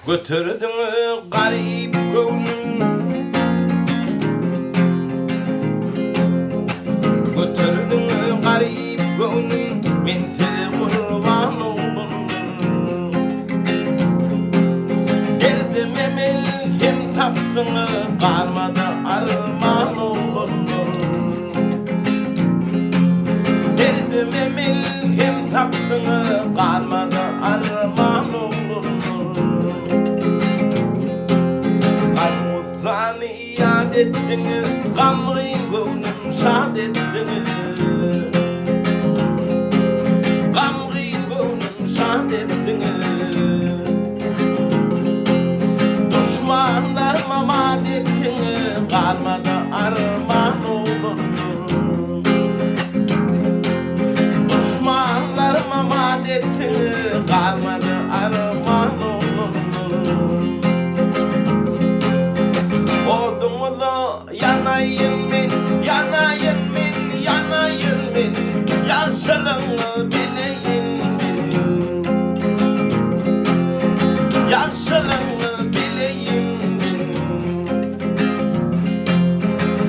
Götürdün garip gönlüm, götürdün garip gönlüm, men seni kurban oldum. Derdim emel hem taptın, kalmadı armağan oldum. Derdim emel hem taptın, kalmadı armağan oldum. Sani yad ettiniz, gamri gönlüm şad ettiniz. Gamri gönlüm şad ettiniz. Düşmanlarıma mad ettiniz, kalmadı armağan olur. Düşmanlarıma mad ettiniz, kalmadı armağan olur. Odumuzu yanayım ben, yanayım ben, yanayım ben, yaşlılığını bileyim ben, yaşlılığını bileyim ben.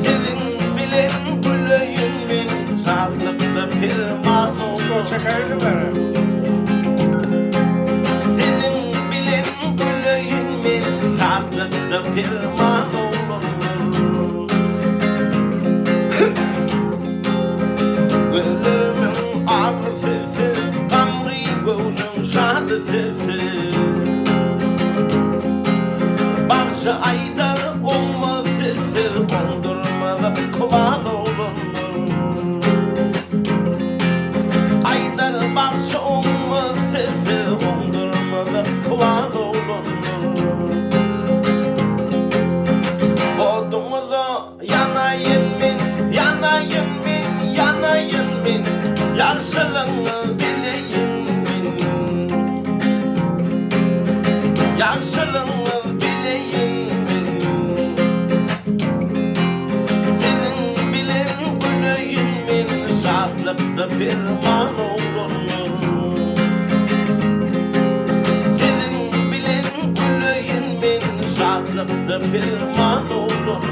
Senin bilen güleyim ben, şadlıkta pirman olur. Senin bilen güleyim ben, şadlıkta pirman olur. Gözlerimin ağrı sesi, gamri gönlüm şadı sesi. Barşı aydar olma sesi, kondurmada kıval olun. Aydar barşı olma sesi, kondurmada kıval olun. Odumuzu yanayım ben, yanayım ben, yanayım ben, yaşlılığını bileyim ben, yaşlılığını bileyim ben. Senin bilen güleyim ben, şadlıkta pirman olur. Senin bilen güleyim ben, şadlıkta pirman olur.